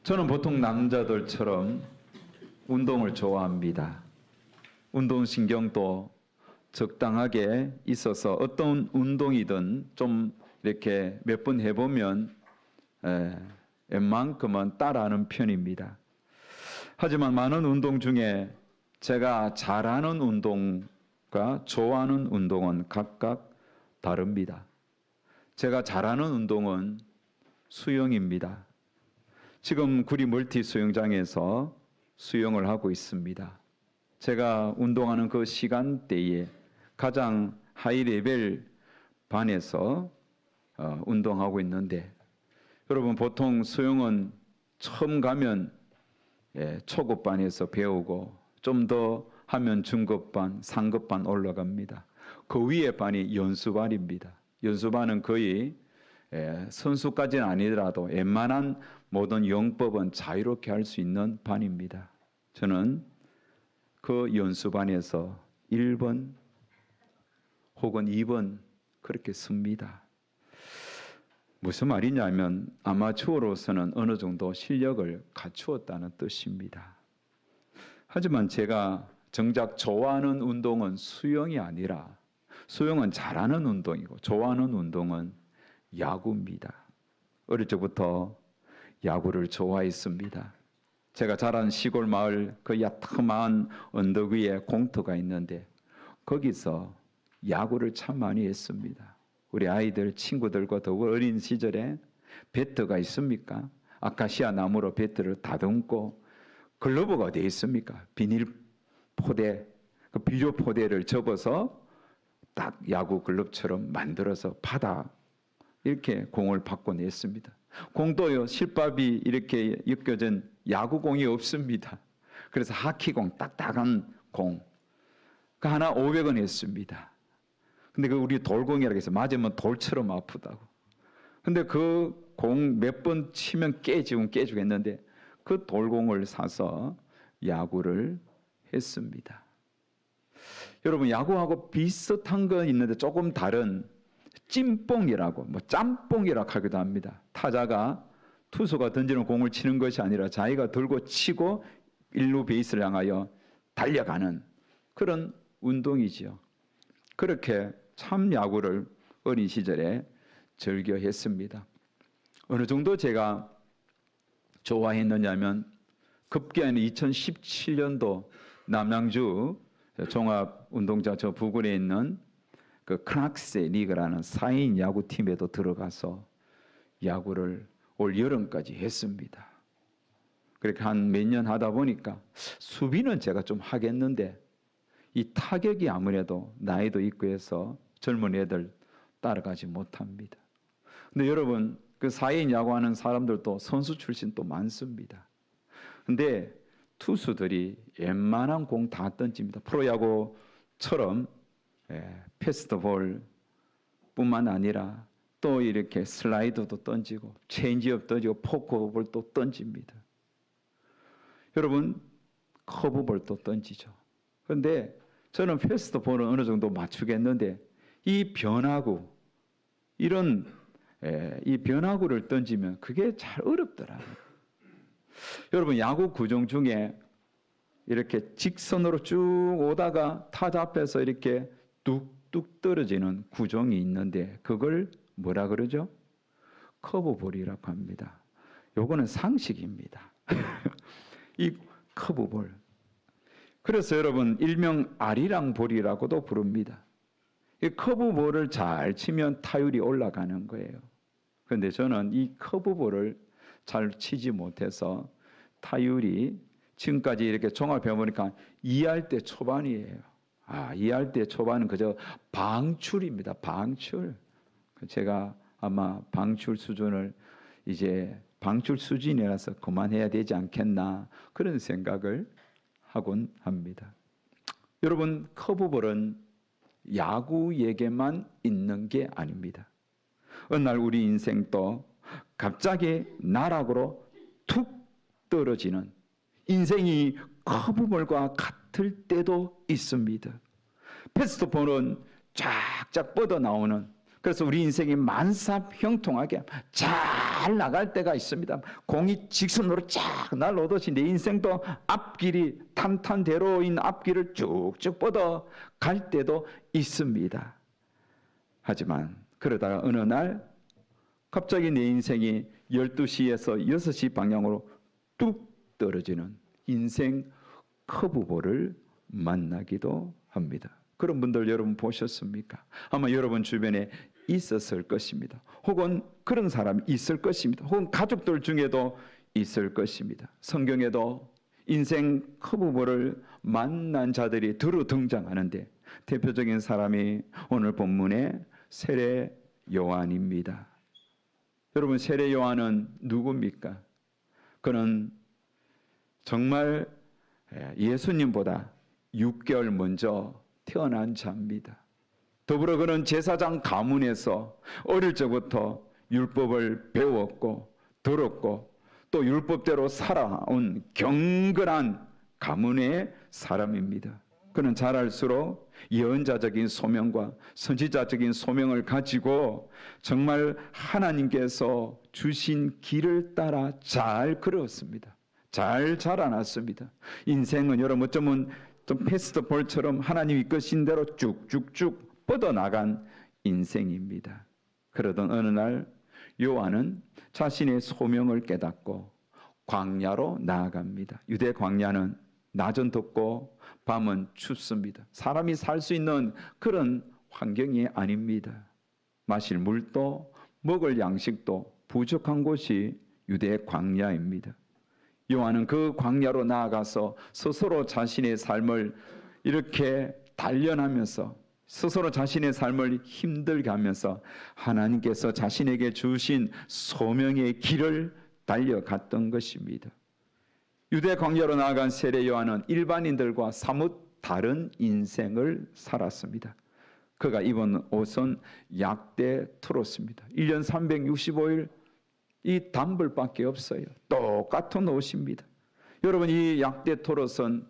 저는 보통 남자들처럼 운동을 좋아합니다. 운동신경도 적당하게 있어서 어떤 운동이든 좀 이렇게 몇 번 해보면 웬만큼은 따라하는 편입니다. 하지만 많은 운동 중에 제가 잘하는 운동과 좋아하는 운동은 각각 다릅니다. 제가 잘하는 운동은 수영입니다. 지금 구리 멀티 수영장에서 수영을 하고 있습니다. 제가 운동하는 그 시간대에 가장 하이 레벨 반에서 운동하고 있는데, 여러분 보통 수영은 처음 가면 초급반에서 배우고 좀 더 하면 중급반, 상급반 올라갑니다. 그 위에 반이 연수반입니다. 연수반은 거의 선수까지는 아니더라도 웬만한 모든 영법은 자유롭게 할 수 있는 반입니다. 저는 그 연수반에서 1번 혹은 2번 그렇게 씁니다. 무슨 말이냐면 아마추어로서는 어느 정도 실력을 갖추었다는 뜻입니다. 하지만 제가 정작 좋아하는 운동은 수영이 아니라, 수영은 잘하는 운동이고 좋아하는 운동은 야구입니다. 어릴 적부터 야구를 좋아했습니다. 제가 자란 시골 마을 그 야트한 언덕 위에 공터가 있는데 거기서 야구를 참 많이 했습니다. 우리 아이들 친구들과 더불어 어린 시절에 배트가 있습니까? 아카시아 나무로 배트를 다듬고, 글러브가 어디에 있습니까? 비닐 포대, 그 비료 포대를 접어서 딱 야구 글러브처럼 만들어서 받아 이렇게 공을 받고 냈습니다. 공도요, 실밥이 이렇게 엮여진 야구공이 없습니다. 그래서 하키공, 딱딱한 공, 그 하나 500원 했습니다. 근데 그 우리 돌공이라고 해서 맞으면 돌처럼 아프다고. 근데 그 공 몇 번 치면 깨지겠는데 그 돌공을 사서 야구를 했습니다. 여러분, 야구하고 비슷한 거 있는데 조금 다른 찐뽕이라고, 짬뽕이라고 하기도 합니다. 타자가 투수가 던지는 공을 치는 것이 아니라 자기가 들고 치고 일루 베이스를 향하여 달려가는 그런 운동이지요. 그렇게 참 야구를 어린 시절에 즐겨 했습니다. 어느 정도 제가 좋아했느냐면, 급기야는 2017년도 남양주 종합운동장 저 부근에 있는 그 크락세 리그라는 4인 야구팀에도 들어가서 야구를 올 여름까지 했습니다. 그렇게 한 몇 년 하다 보니까 수비는 제가 좀 하겠는데 이 타격이 아무래도 나이도 있고 해서 젊은 애들 따라가지 못합니다. 근데 여러분, 그 4인 야구하는 사람들도 선수 출신 또 많습니다. 근데 투수들이 웬만한 공 다 던집니다. 프로야구처럼 패스트볼 뿐만 아니라 또 이렇게 슬라이더도 던지고 체인지업 던지고 포크볼도 던집니다. 여러분, 커브볼도 던지죠. 그런데 저는 패스트볼은 어느 정도 맞추겠는데 이 변화구, 이 변화구를 던지면 그게 잘 어렵더라고요. 여러분, 야구 구종 중에 이렇게 직선으로 쭉 오다가 타자 앞에서 이렇게 뚝뚝 떨어지는 구종이 있는데 그걸 뭐라 그러죠? 커브볼이라고 합니다. 요거는 상식입니다. 이 커브볼. 그래서 여러분, 일명 아리랑 볼이라고도 부릅니다. 이 커브볼을 잘 치면 타율이 올라가는 거예요. 그런데 저는 이 커브볼을 잘 치지 못해서 타율이 지금까지 이렇게 종합해 보니까 2할대 초반이에요. 2할대 초반은 그저 방출입니다. 방출. 제가 아마 방출 수준을 이제 방출 수준이라서 그만해야 되지 않겠나 그런 생각을 하곤 합니다. 여러분, 커브볼은 야구에게만 있는 게 아닙니다. 어느 날 우리 인생도 갑자기 나락으로 툭 떨어지는 인생이 커브볼과 같을 때도 있습니다. 패스트볼은 쫙쫙 뻗어 나오는 그래서 우리 인생이 만사형통하게 잘 나갈 때가 있습니다. 공이 직선으로 쫙 날아오듯이 내 인생도 앞길이 탄탄대로인 앞길을 쭉쭉 뻗어 갈 때도 있습니다. 하지만 그러다가 어느 날 갑자기 내 인생이 12시에서 6시 방향으로 뚝 떨어지는 인생 커브볼을 만나기도 합니다. 그런 분들 여러분 보셨습니까? 아마 여러분 주변에 있었을 것입니다. 혹은 그런 사람이 있을 것입니다. 혹은 가족들 중에도 있을 것입니다. 성경에도 인생 커브볼을 만난 자들이 두루 등장하는데 대표적인 사람이 오늘 본문의 세례 요한입니다. 여러분, 세례 요한은 누굽니까? 그는 정말 예수님보다 6개월 먼저 태어난 자입니다. 더불어 그는 제사장 가문에서 어릴 적부터 율법을 배웠고 들었고 또 율법대로 살아온 경건한 가문의 사람입니다. 그는 자랄수록 예언자적인 소명과 선지자적인 소명을 가지고 정말 하나님께서 주신 길을 따라 잘 걸었습니다. 잘 자라났습니다. 인생은 여러분 어쩌면 좀 패스트볼처럼 하나님 이끄신 대로 쭉쭉쭉 뻗어나간 인생입니다. 그러던 어느 날 요한은 자신의 소명을 깨닫고 광야로 나아갑니다. 유대 광야는 낮은 덥고 밤은 춥습니다. 사람이 살 수 있는 그런 환경이 아닙니다. 마실 물도 먹을 양식도 부족한 곳이 유대 광야입니다. 요한은 그 광야로 나아가서 스스로 자신의 삶을 이렇게 단련하면서 스스로 자신의 삶을 힘들게 하면서 하나님께서 자신에게 주신 소명의 길을 달려갔던 것입니다. 유대 광야로 나아간 세례 요한은 일반인들과 사뭇 다른 인생을 살았습니다. 그가 입은 옷은 약대 트로스입니다. 1년 365일 이 단벌밖에 없어요. 똑같은 옷입니다. 여러분, 이 약대 트로스는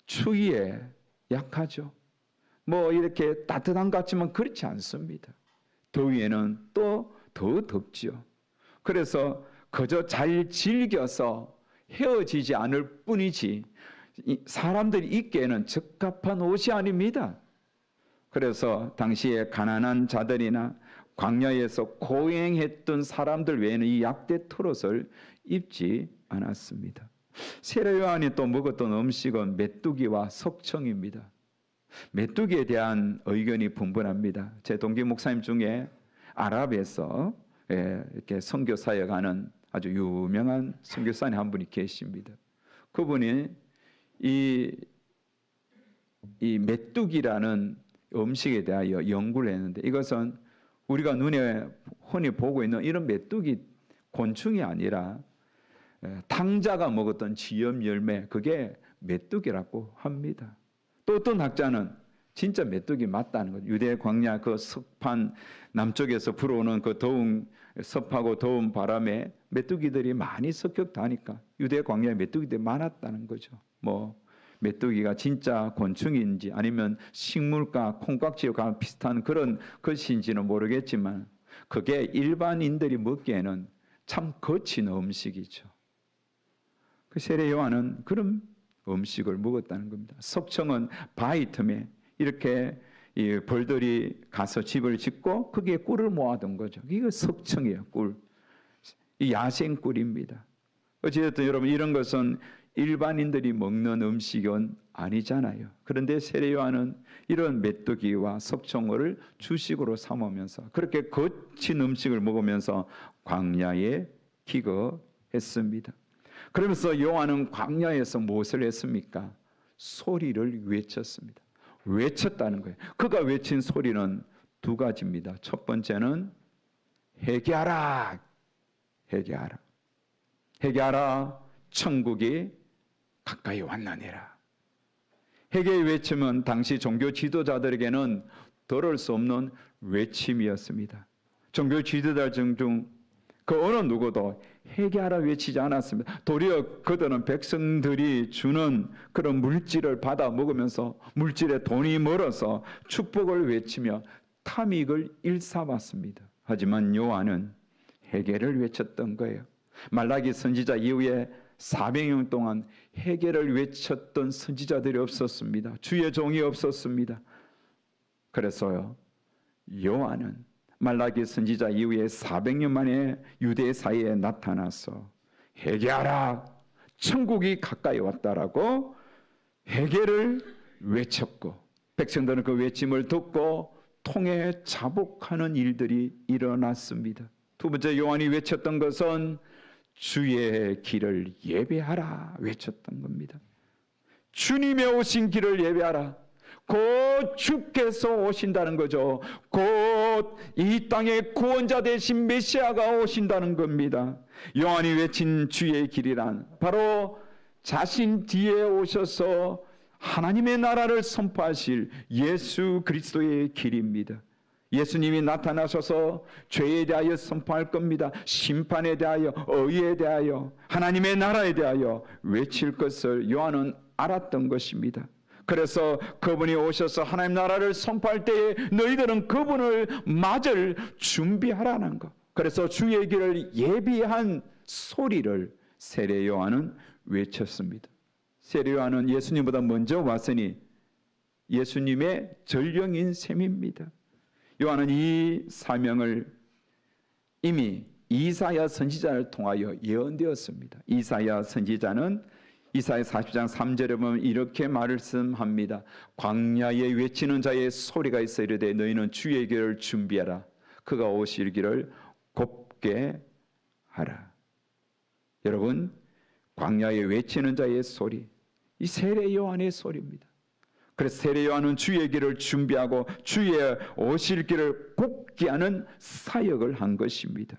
추위에 약하죠. 뭐 이렇게 따뜻한 것 같지만 그렇지 않습니다. 더위에는 또 더 덥죠. 그래서 그저 잘 즐겨서 헤어지지 않을 뿐이지 사람들이 입기에는 적합한 옷이 아닙니다. 그래서 당시에 가난한 자들이나 광야에서 고행했던 사람들 외에는 이 약대 트롯을 입지 않았습니다. 세례 요한이 또 먹었던 음식은 메뚜기와 석청입니다. 메뚜기에 대한 의견이 분분합니다. 제 동기 목사님 중에 아랍에서 이렇게 선교 사역하는 아주 유명한 선교사님 한 분이 계십니다. 그분이 이 메뚜기라는 음식에 대하여 연구를 했는데 이것은 우리가 눈에 흔히 보고 있는 이런 메뚜기 곤충이 아니라 탕자가 먹었던 지엽 열매, 그게 메뚜기라고 합니다. 또 어떤 학자는 진짜 메뚜기 맞다는 거죠. 유대 광야 그 습한 남쪽에서 불어오는 그 더운 습하고 더운 바람에 메뚜기들이 많이 습격하니까 유대 광야에 메뚜기들이 많았다는 거죠. 뭐 메뚜기가 진짜 곤충인지 아니면 식물과 콩깍지와 비슷한 그런 것인지는 모르겠지만 그게 일반인들이 먹기에는 참 거친 음식이죠. 그 세례 요한은 그런 음식을 먹었다는 겁니다. 석청은 바위 틈에 이렇게 이 벌들이 가서 집을 짓고 거기에 꿀을 모아둔 거죠. 이거 석청이에요, 꿀. 이 야생 꿀입니다. 어찌됐든 여러분 이런 것은 일반인들이 먹는 음식은 아니잖아요. 그런데 세례 요한은 이런 메뚜기와 석청을 주식으로 삼으면서 그렇게 거친 음식을 먹으면서 광야에 기거했습니다. 그러면서 요한은 광야에서 무엇을 했습니까? 소리를 외쳤습니다. 외쳤다는 거예요. 그가 외친 소리는 두 가지입니다. 첫 번째는 회개하라, 회개하라, 회개하라, 천국이 가까이 왔나니라. 회개의 외침은 당시 종교 지도자들에게는 들을 수 없는 외침이었습니다. 종교 지도자 중 그 어느 누구도 회개하라 외치지 않았습니다. 도리어 그들은 백성들이 주는 그런 물질을 받아 먹으면서 물질에 돈이 멀어서 축복을 외치며 탐익을 일삼았습니다. 하지만 요한은 회개를 외쳤던 거예요. 말라기 선지자 이후에 400년 동안 회개를 외쳤던 선지자들이 없었습니다. 주의 종이 없었습니다. 그래서요, 요한은 말라기 선지자 이후에 400년 만에 유대 사이에 나타나서 회개하라, 천국이 가까이 왔다라고 회개를 외쳤고, 백성들은 그 외침을 듣고 통해 자복하는 일들이 일어났습니다. 두 번째 요한이 외쳤던 것은 주의 길을 예배하라 외쳤던 겁니다. 주님의 오신 길을 예배하라. 곧 주께서 오신다는 거죠. 곧 이 땅의 구원자 되신 메시아가 오신다는 겁니다. 요한이 외친 주의 길이란 바로 자신 뒤에 오셔서 하나님의 나라를 선포하실 예수 그리스도의 길입니다. 예수님이 나타나셔서 죄에 대하여 선포할 겁니다. 심판에 대하여, 의에 대하여, 하나님의 나라에 대하여 외칠 것을 요한은 알았던 것입니다. 그래서 그분이 오셔서 하나님 나라를 선포할 때에 너희들은 그분을 맞을 준비하라는 것. 그래서 주의 길을 예비한 소리를 세례 요한은 외쳤습니다. 세례 요한은 예수님보다 먼저 왔으니 예수님의 전령인 셈입니다. 요한은 이 사명을 이미 이사야 선지자를 통하여 예언되었습니다. 이사야 선지자는 이사야 40장 3절에 보면 이렇게 말씀합니다. 광야에 외치는 자의 소리가 있어 이르되 너희는 주의 길을 준비하라. 그가 오실 길을 곱게 하라. 여러분, 광야에 외치는 자의 소리, 이 세례 요한의 소리입니다. 그래서 세례 요한은 주의 길을 준비하고 주의 오실 길을 곱게 하는 사역을 한 것입니다.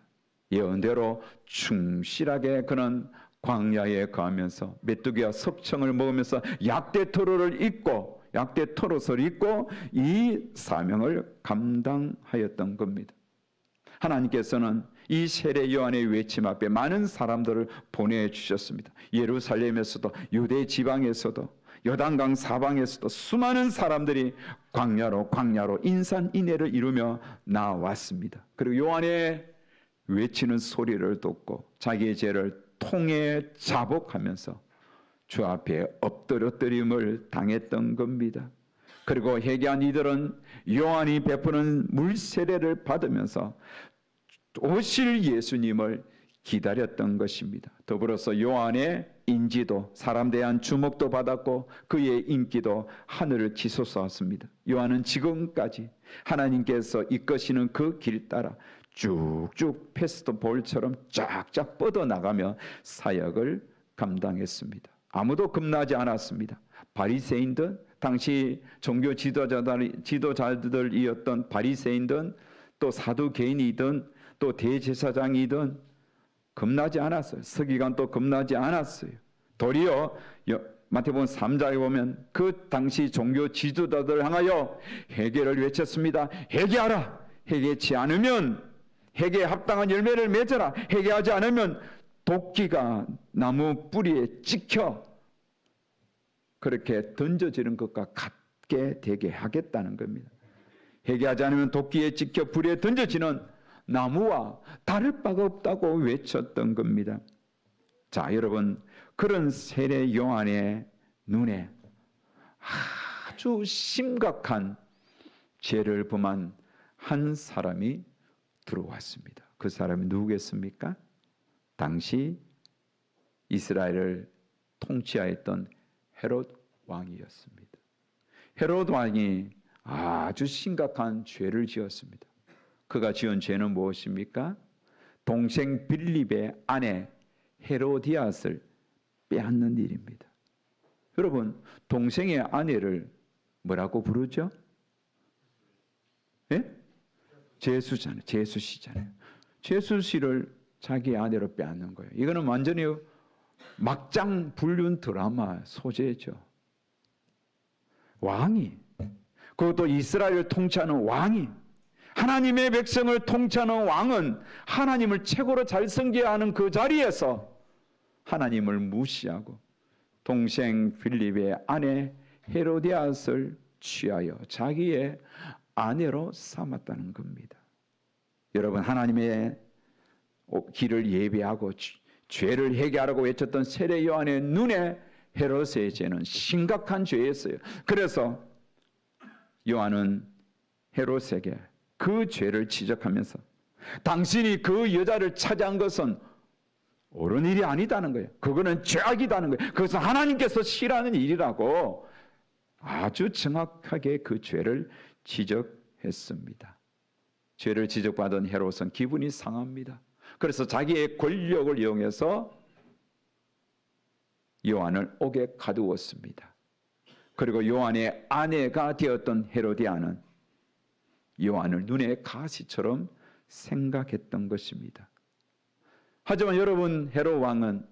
예언대로 충실하게 그는 광야에 거하면서 메뚜기와 석청을 먹으면서 약대 토로를 입고 약대 토롯을 입고 이 사명을 감당하였던 겁니다. 하나님께서는 이 세례 요한의 외침 앞에 많은 사람들을 보내주셨습니다. 예루살렘에서도 유대 지방에서도 요단강 사방에서도 수많은 사람들이 광야로 인산인해를 이루며 나왔습니다. 그리고 요한의 외치는 소리를 듣고 자기의 죄를 통해 자복하면서 주 앞에 엎드러뜨림을 당했던 겁니다. 그리고 회개한 이들은 요한이 베푸는 물세례를 받으면서 오실 예수님을 기다렸던 것입니다. 더불어서 요한의 인지도, 사람에 대한 주목도 받았고 그의 인기도 하늘을 치솟았습니다. 요한은 지금까지 하나님께서 이끄시는 그 길 따라 쭉쭉 패스트볼처럼 쫙쫙 뻗어나가며 사역을 감당했습니다. 아무도 겁나지 않았습니다. 바리새인들, 당시 종교 지도자들이었던 바리새인들, 또 사두개인이든 또 대제사장이든 겁나지 않았어요. 서기관도 겁나지 않았어요. 도리어 마태복음 3장에 보면 그 당시 종교 지도자들을 향하여 회개를 외쳤습니다. 회개하라. 회개치 않으면 회개에 합당한 열매를 맺어라. 회개하지 않으면 도끼가 나무 뿌리에 찍혀 그렇게 던져지는 것과 같게 되게 하겠다는 겁니다. 회개하지 않으면 도끼에 찍혀 불에 던져지는 나무와 다를 바가 없다고 외쳤던 겁니다. 자, 여러분, 그런 세례 요한의 눈에 아주 심각한 죄를 범한 한 사람이 들어왔습니다. 그 사람이 누구겠습니까? 당시 이스라엘을 통치하였던 헤롯 왕이었습니다. 헤롯 왕이 아주 심각한 죄를 지었습니다. 그가 지은 죄는 무엇입니까? 동생 빌립의 아내 헤로디아스를 빼앗는 일입니다. 여러분, 동생의 아내를 뭐라고 부르죠? 예? 제수잖아요. 제수씨잖아요. 제수씨를 자기 아내로 빼앗는 거예요. 이거는 완전히 막장 불륜 드라마 소재죠. 왕이, 그것도 이스라엘을 통치하는 왕이, 하나님의 백성을 통치하는 왕은 하나님을 최고로 잘 섬겨야 하는 그 자리에서 하나님을 무시하고 동생 빌립의 아내 헤로디아스를 취하여 자기의 아내로 삼았다는 겁니다. 여러분, 하나님의 길을 예비하고 죄를 회개하라고 외쳤던 세례 요한의 눈에 헤롯의 죄는 심각한 죄였어요. 그래서 요한은 헤롯에게 그 죄를 지적하면서 당신이 그 여자를 차지한 것은 옳은 일이 아니다는 거예요. 그거는 죄악이다는 거예요. 그것은 하나님께서 싫어하는 일이라고 아주 정확하게 그 죄를 지적했습니다. 죄를 지적받은 헤롯은 기분이 상합니다. 그래서 자기의 권력을 이용해서 요한을 옥에 가두었습니다. 그리고 요한의 아내가 되었던 헤로디아는 요한을 눈의 가시처럼 생각했던 것입니다. 하지만 여러분, 헤롯 왕은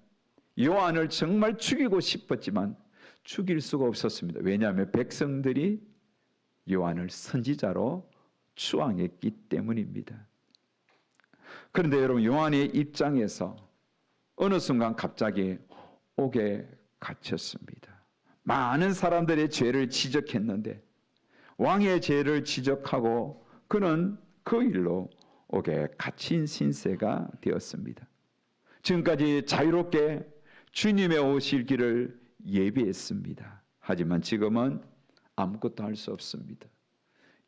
요한을 정말 죽이고 싶었지만 죽일 수가 없었습니다. 왜냐하면 백성들이 요한을 선지자로 추앙했기 때문입니다. 그런데 여러분, 요한의 입장에서 어느 순간 갑자기 옥에 갇혔습니다. 많은 사람들의 죄를 지적했는데 왕의 죄를 지적하고 그는 그 일로 옥에 갇힌 신세가 되었습니다. 지금까지 자유롭게 주님의 오실 길을 예비했습니다. 하지만 지금은 아무것도 할 수 없습니다.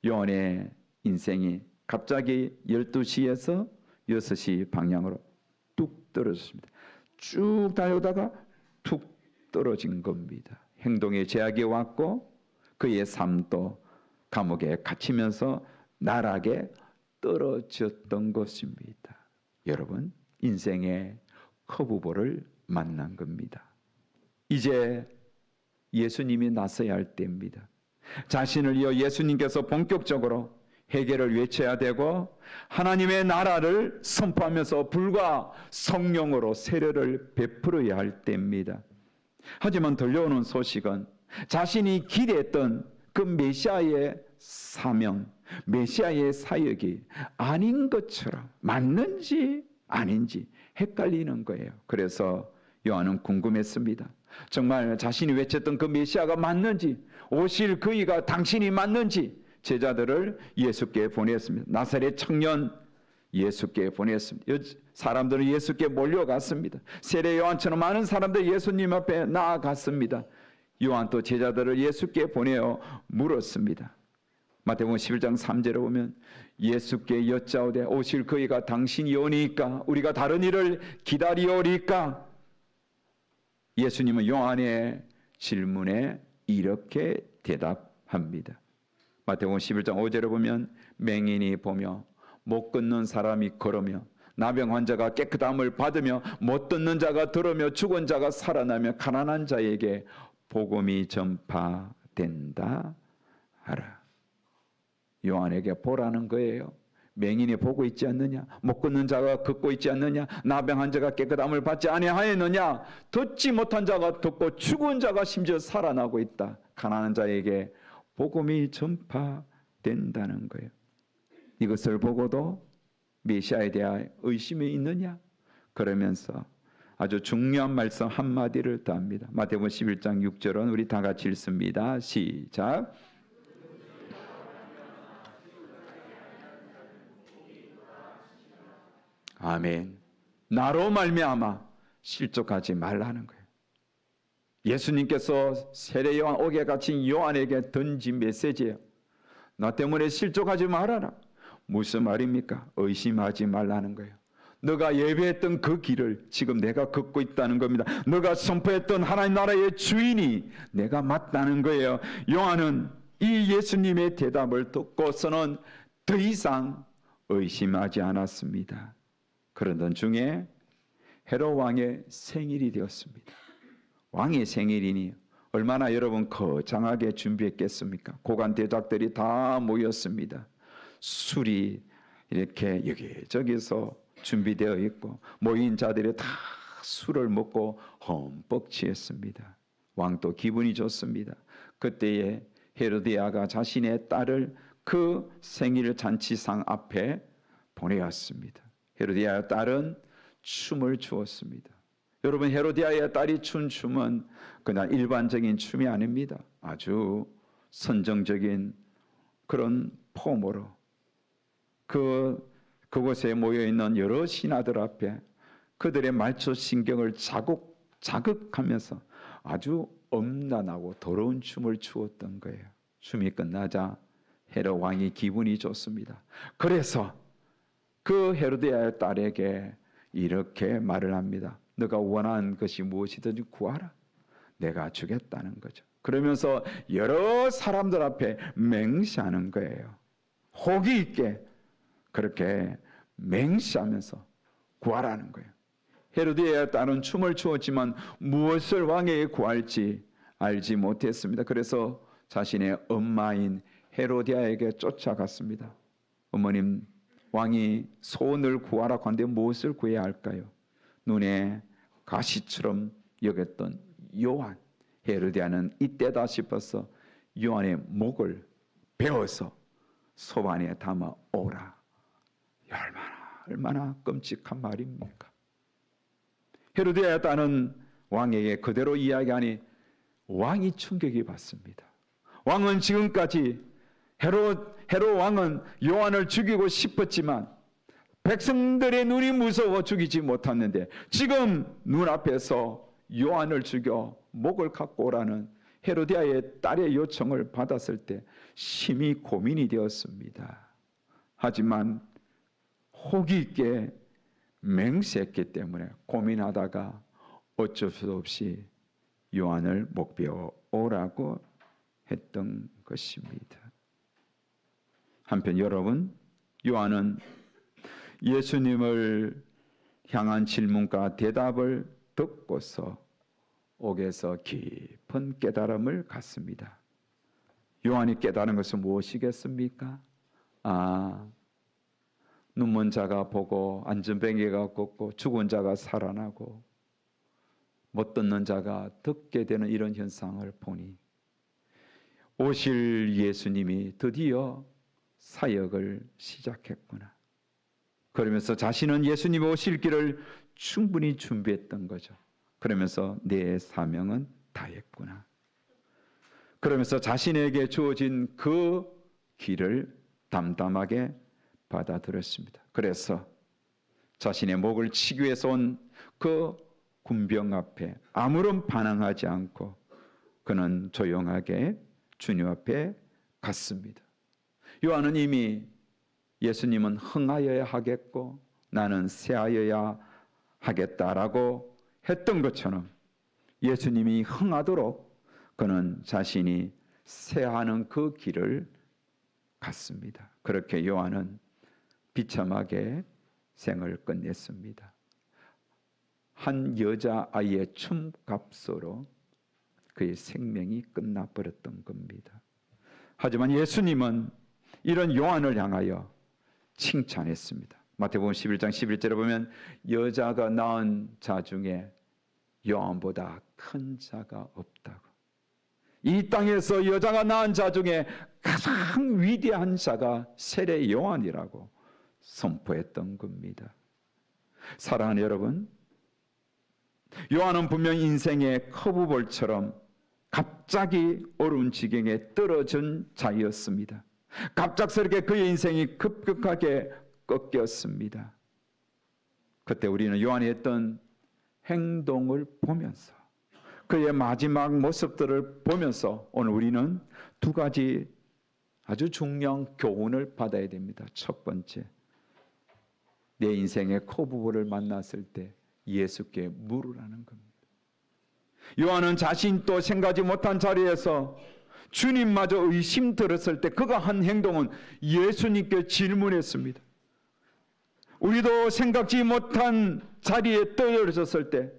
요한의 인생이 갑자기 12시에서 6시 방향으로 뚝 떨어졌습니다. 쭉 달려다가 툭 떨어진 겁니다. 행동에 제약이 왔고 그의 삶도 감옥에 갇히면서 나락에 떨어졌던 것입니다. 여러분, 인생의 허브볼을 만난 겁니다. 이제 예수님이 나서야 할 때입니다. 자신을 이어 예수님께서 본격적으로 회개를 외쳐야 되고 하나님의 나라를 선포하면서 불과 성령으로 세례를 베풀어야 할 때입니다. 하지만 들려오는 소식은 자신이 기대했던 그 메시아의 사명, 메시아의 사역이 아닌 것처럼 맞는지 아닌지 헷갈리는 거예요. 그래서 요한은 궁금했습니다. 정말 자신이 외쳤던 그 메시아가 맞는지, 오실 그이가 당신이 맞는지 제자들을 예수께 보냈습니다. 나사렛 청년 예수께 보냈습니다. 사람들은 예수께 몰려갔습니다. 세례 요한처럼 많은 사람들이 예수님 앞에 나아갔습니다. 요한도 제자들을 예수께 보내어 물었습니다. 마태복음 11장 3절에 보면 예수께 여짜오되 오실 그이가 당신이 오니까 우리가 다른 일을 기다리오리까? 예수님은 요한의 질문에 이렇게 대답합니다. 마태복음 11장 5절에 보면 맹인이 보며 못 걷는 사람이 걸으며 나병 환자가 깨끗함을 받으며 못 듣는 자가 들으며 죽은 자가 살아나며 가난한 자에게 복음이 전파된다 하라. 요한에게 보라는 거예요. 맹인이 보고 있지 않느냐? 못 걷는 자가 걷고 있지 않느냐? 나병 환자가 깨끗함을 받지 아니하였느냐? 듣지 못한 자가 듣고 죽은 자가 심지어 살아나고 있다. 가난한 자에게 복음이 전파된다는 거예요. 이것을 보고도 메시아에 대한 의심이 있느냐? 그러면서 아주 중요한 말씀 한마디를 더합니다. 마태복음 11장 6절은 우리 다 같이 읽습니다. 시작. 아멘. 나로 말미암아 실족하지 말라는 거예요. 예수님께서 세례 요한 옥에 갇힌 요한에게 던진 메시지예요. 나 때문에 실족하지 말아라. 무슨 말입니까? 의심하지 말라는 거예요. 너가 예배했던 그 길을 지금 내가 걷고 있다는 겁니다. 너가 선포했던 하나님 나라의 주인이 내가 맞다는 거예요. 요한은 이 예수님의 대답을 듣고서는 더 이상 의심하지 않았습니다. 그러던 중에 헤롯 왕의 생일이 되었습니다. 왕의 생일이니 얼마나 여러분 거창하게 준비했겠습니까? 고관 대작들이 다 모였습니다. 술이 이렇게 여기저기서 준비되어 있고 모인 자들이 다 술을 먹고 흠뻑 취했습니다. 왕도 기분이 좋습니다. 그때에 헤로디아가 자신의 딸을 그 생일 잔치상 앞에 보내었습니다. 헤로디아의 딸은 춤을 추었습니다. 여러분, 헤로디아의 딸이 춘 춤은 그냥 일반적인 춤이 아닙니다. 아주 선정적인 그런 폼으로 그곳에 모여있는 여러 신하들 앞에 그들의 말초 신경을 자극하면서 아주 엄란하고 더러운 춤을 추었던 거예요. 춤이 끝나자 헤롯 왕이 기분이 좋습니다. 그래서 그 헤로디아의 딸에게 이렇게 말을 합니다. 너가 원하는 것이 무엇이든지 구하라. 내가 주겠다는 거죠. 그러면서 여러 사람들 앞에 맹세하는 거예요. 호기 있게 그렇게 맹세하면서 구하라는 거예요. 헤로디아의 딸은 춤을 추었지만 무엇을 왕에게 구할지 알지 못했습니다. 그래서 자신의 엄마인 헤로디아에게 쫓아갔습니다. 어머님, 왕이 소원을 구하라고 하는데 무엇을 구해야 할까요? 눈에 가시처럼 여겼던 요한. 헤로디아는 이때다 싶어서 요한의 목을 베어서 소반에 담아 오라. 얼마나 끔찍한 말입니까? 헤로디아의 딸은 왕에게 그대로 이야기하니 왕이 충격이 받습니다. 왕은 지금까지 헤롯 왕은 요한을 죽이고 싶었지만 백성들의 눈이 무서워 죽이지 못했는데 지금 눈앞에서 요한을 죽여 목을 갖고 오라는 헤로디아의 딸의 요청을 받았을 때 심히 고민이 되었습니다. 하지만 호기 있게 맹세했기 때문에 고민하다가 어쩔 수 없이 요한을 목베어 오라고 했던 것입니다. 한편 여러분, 요한은 예수님을 향한 질문과 대답을 듣고서 옥에서 깊은 깨달음을 갖습니다. 요한이 깨달은 것은 무엇이겠습니까? 눈먼 자가 보고 안전뱅이가 걷고 죽은 자가 살아나고 못 듣는 자가 듣게 되는 이런 현상을 보니 오실 예수님이 드디어 사역을 시작했구나. 그러면서 자신은 예수님이 오실 길을 충분히 준비했던 거죠. 그러면서 내 사명은 다했구나. 그러면서 자신에게 주어진 그 길을 담담하게 받아들였습니다. 그래서 자신의 목을 치기 위해서 온 그 군병 앞에 아무런 반항하지 않고 그는 조용하게 주님 앞에 갔습니다. 요한은 이미 예수님은 흥하여야 하겠고 나는 쇠하여야 하겠다라고 했던 것처럼 예수님이 흥하도록 그는 자신이 쇠하는 그 길을 갔습니다. 그렇게 요한은 비참하게 생을 끝냈습니다. 한 여자아이의 춤값으로 그의 생명이 끝나버렸던 겁니다. 하지만 예수님은 이런 요한을 향하여 칭찬했습니다. 마태복음 11장 11절에 보면 여자가 낳은 자 중에 요한보다 큰 자가 없다고. 이 땅에서 여자가 낳은 자 중에 가장 위대한 자가 세례 요한이라고 선포했던 겁니다. 사랑하는 여러분, 요한은 분명 인생의 커브볼처럼 갑자기 어려운 지경에 떨어진 자였습니다. 갑작스럽게 그의 인생이 급격하게 꺾였습니다. 그때 우리는 요한이 했던 행동을 보면서 그의 마지막 모습들을 보면서 오늘 우리는 두 가지 아주 중요한 교훈을 받아야 됩니다. 첫 번째, 내 인생의 커브볼을 만났을 때 예수께 물으라는 겁니다. 요한은 자신도 생각지 못한 자리에서 주님마저 의심 들었을 때 그가 한 행동은 예수님께 질문했습니다. 우리도 생각지 못한 자리에 떨어졌을 때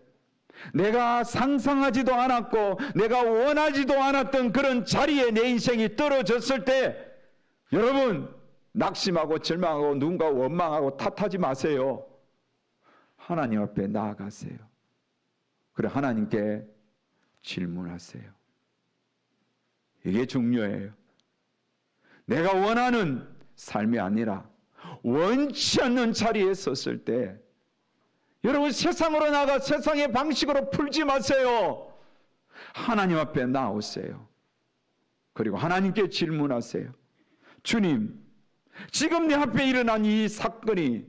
내가 상상하지도 않았고 내가 원하지도 않았던 그런 자리에 내 인생이 떨어졌을 때 여러분 낙심하고 절망하고 누군가 원망하고 탓하지 마세요. 하나님 앞에 나아가세요. 그래 하나님께 질문하세요. 이게 중요해요. 내가 원하는 삶이 아니라 원치 않는 자리에 섰을 때 여러분 세상으로 나가 세상의 방식으로 풀지 마세요. 하나님 앞에 나오세요. 그리고 하나님께 질문하세요. 주님, 지금 내 앞에 일어난 이 사건이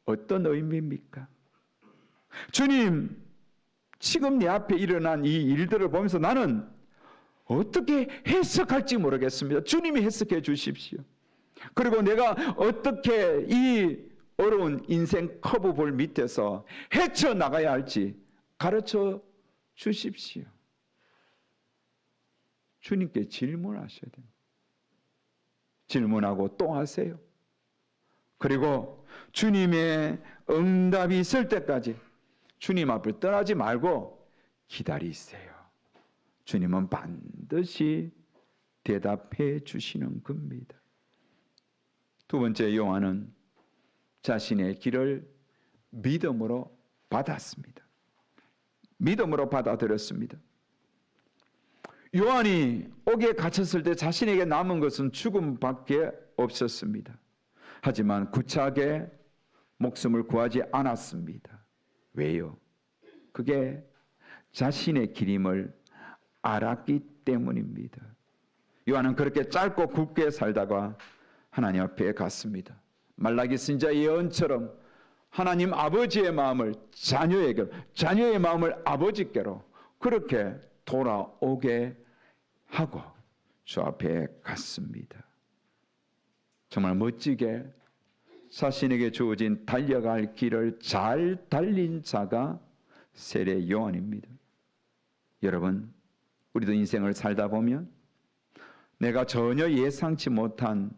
어떤 의미입니까? 주님, 지금 내 앞에 일어난 이 일들을 보면서 나는 어떻게 해석할지 모르겠습니다. 주님이 해석해 주십시오. 그리고 내가 어떻게 이 어려운 인생 커브볼 밑에서 헤쳐나가야 할지 가르쳐 주십시오. 주님께 질문하셔야 됩니다. 질문하고 또 하세요. 그리고 주님의 응답이 있을 때까지 주님 앞을 떠나지 말고 기다리세요. 주님은 반드시 대답해 주시는 겁니다. 두 번째, 요한은 자신의 길을 믿음으로 받았습니다. 믿음으로 받아들였습니다. 요한이 옥에 갇혔을 때 자신에게 남은 것은 죽음밖에 없었습니다. 하지만 구차하게 목숨을 구하지 않았습니다. 왜요? 그게 자신의 길임을 알았기 때문입니다. 요한은 그렇게 짧고 굵게 살다가 하나님 앞에 갔습니다. 말라기 선지자의 예언처럼 하나님 아버지의 마음을 자녀에게로, 자녀의 마음을 아버지께로 그렇게 돌아오게 하고 주 앞에 갔습니다. 정말 멋지게 자신에게 주어진 달려갈 길을 잘 달린 자가 세례 요한입니다. 여러분, 우리도 인생을 살다 보면 내가 전혀 예상치 못한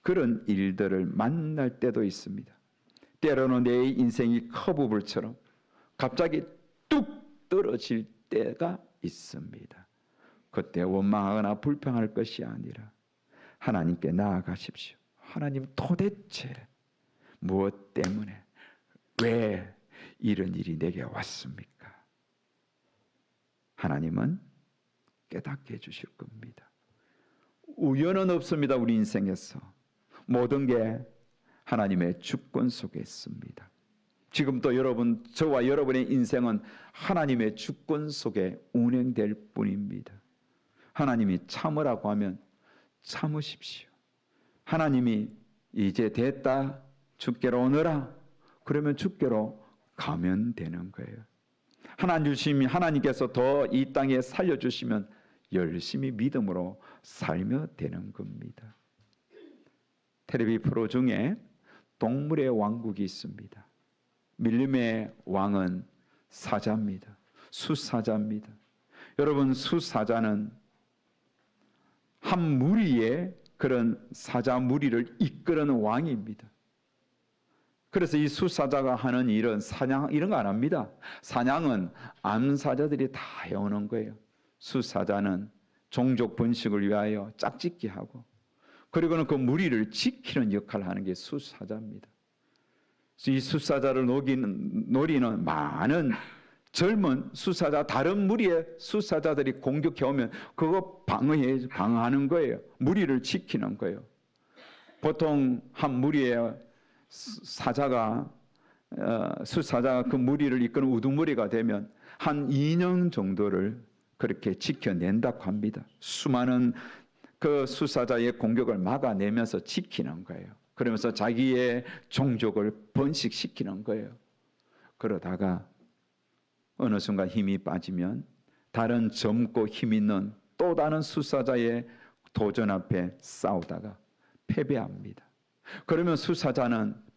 그런 일들을 만날 때도 있습니다. 때로는 내 인생이 커브볼처럼 갑자기 뚝 떨어질 때가 있습니다. 그때 원망하거나 불평할 것이 아니라 하나님께 나아가십시오. 하나님, 도대체 무엇 때문에 왜 이런 일이 내게 왔습니까? 하나님은 깨닫게 해주실 겁니다. 우연은 없습니다. 우리 인생에서 모든 게 하나님의 주권 속에 있습니다. 지금도 여러분, 저와 여러분의 인생은 하나님의 주권 속에 운행될 뿐입니다. 하나님이 참으라고 하면 참으십시오. 하나님이 이제 됐다, 주께로 오너라, 그러면 주께로 가면 되는 거예요. 하나님께서 더 이 땅에 살려주시면 열심히 믿음으로 살며 되는 겁니다. 텔레비 프로 중에 동물의 왕국이 있습니다. 밀림의 왕은 사자입니다. 수사자입니다. 여러분, 수사자는 한 무리의 그런 사자 무리를 이끄는 왕입니다. 그래서 이 수사자가 하는 일은 사냥 이런 거 안 합니다. 사냥은 암사자들이 다 해오는 거예요. 수사자는 종족 번식을 위하여 짝짓기 하고, 그리고는 그 무리를 지키는 역할을 하는 게 수사자입니다. 이 수사자를 노리는 많은 젊은 수사자, 다른 무리의 수사자들이 공격해 오면 그거 방어하는 거예요. 무리를 지키는 거예요. 보통 한 무리의 수사자가 그 무리를 이끄는 우두머리가 되면 한 2년 정도를 그렇게 지켜낸다고 합니다. 수많은 그 수사자의 공격을 막아내면서 지키는 거예요. 그러면서 자기의 종족을 번식시키는 거예요. 그러다가 어느 순간 힘이 빠지면 다른 젊고 힘 있는 또 다른 수사자의 도전 앞에 싸우다가 패배합니다. 그러면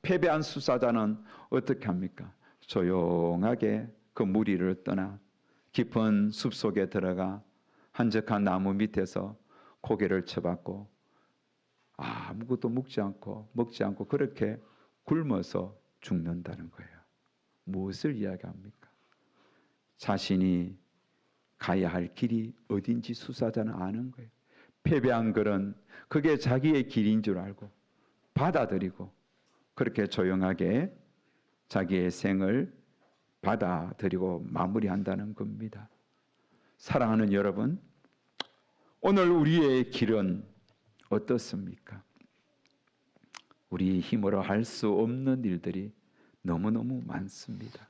패배한 수사자는 어떻게 합니까? 조용하게 그 무리를 떠나 깊은 숲속에 들어가 한적한 나무 밑에서 고개를 쳐박고 아무것도 먹지 않고 그렇게 굶어서 죽는다는 거예요. 무엇을 이야기합니까? 자신이 가야 할 길이 어딘지 수사자는 아는 거예요. 패배한 글은 그게 자기의 길인 줄 알고 받아들이고 그렇게 조용하게 자기의 생을 받아들이고 마무리한다는 겁니다. 사랑하는 여러분, 오늘 우리의 길은 어떻습니까? 우리 힘으로 할 수 없는 일들이 너무너무 많습니다.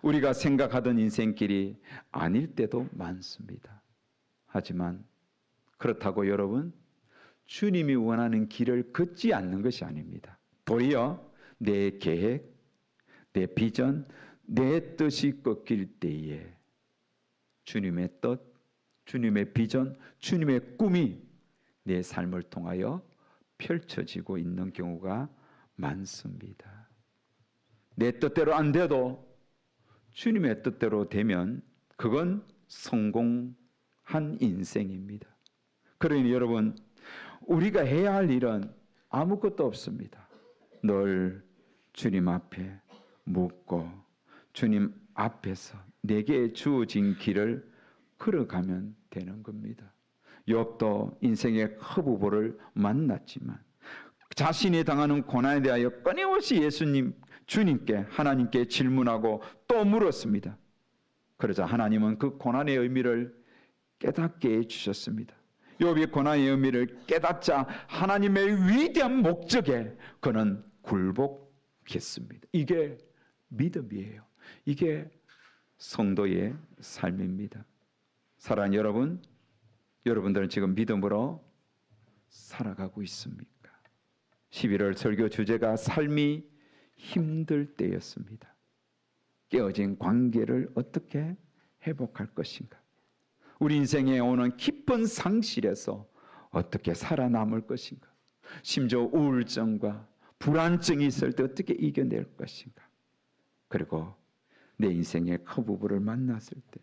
우리가 생각하던 인생길이 아닐 때도 많습니다. 하지만 그렇다고 여러분, 주님이 원하는 길을 걷지 않는 것이 아닙니다. 도리어 내 계획, 내 비전, 내 뜻이 꺾일 때에 주님의 뜻, 주님의 비전, 주님의 꿈이 내 삶을 통하여 펼쳐지고 있는 경우가 많습니다. 내 뜻대로 안 돼도 주님의 뜻대로 되면 그건 성공한 인생입니다. 그러니 여러분, 우리가 해야 할 일은 아무것도 없습니다. 늘 주님 앞에 묻고 주님 앞에서 내게 주어진 길을 걸어가면 되는 겁니다. 욥도 인생의 허부보를 만났지만 자신이 당하는 고난에 대하여 끊임없이 주님께 하나님께 질문하고 또 물었습니다. 그러자 하나님은 그 고난의 의미를 깨닫게 해주셨습니다. 욥이 고난의 의미를 깨닫자 하나님의 위대한 목적에 그는 굴복했습니다. 이게 믿음이에요. 이게 성도의 삶입니다. 사랑하는 여러분, 여러분들은 지금 믿음으로 살아가고 있습니까? 11월 설교 주제가 삶이 힘들 때였습니다. 깨어진 관계를 어떻게 회복할 것인가? 우리 인생에 오는 깊은 상실에서 어떻게 살아남을 것인가? 심지어 우울증과 불안증이 있을 때 어떻게 이겨낼 것인가? 그리고 내 인생의 허부부를 만났을 때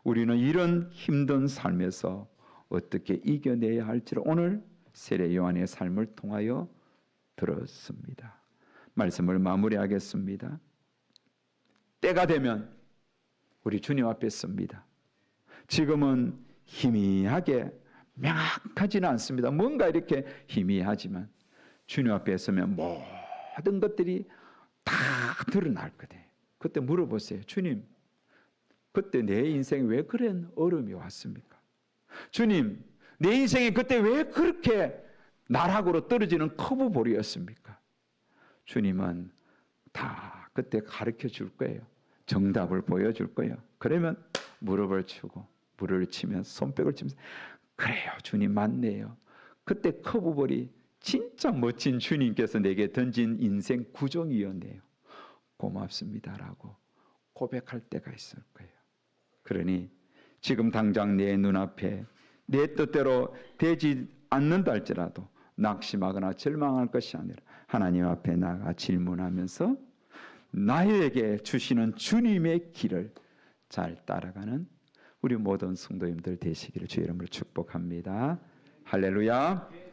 우리는 이런 힘든 삶에서 어떻게 이겨내야 할지를 오늘 세례 요한의 삶을 통하여 들었습니다. 말씀을 마무리하겠습니다. 때가 되면 우리 주님 앞에 섭니다. 지금은 희미하게 명확하지는 않습니다. 뭔가 이렇게 희미하지만 주님 앞에 서면 모든 것들이 다 드러날 거예요. 그때 물어보세요. 주님, 그때 내 인생에 왜 그런 어려움이 왔습니까? 주님, 내 인생에 그때 왜 그렇게 나락으로 떨어지는 커브볼이었습니까? 주님은 다 그때 가르쳐 줄 거예요. 정답을 보여줄 거예요. 그러면 무릎을 치고 물을 치면 손뼉을 치면서 그래요, 주님 맞네요. 그때 커브볼이 진짜 멋진 주님께서 내게 던진 인생 구종이었네요. 고맙습니다라고 고백할 때가 있을 거예요. 그러니 지금 당장 내 눈앞에 내 뜻대로 되지 않는다 할지라도 낙심하거나 절망할 것이 아니라 하나님 앞에 나가 질문하면서 나에게 주시는 주님의 길을 잘 따라가는 우리 모든 성도님들 되시기를 주의 이름으로 축복합니다. 할렐루야.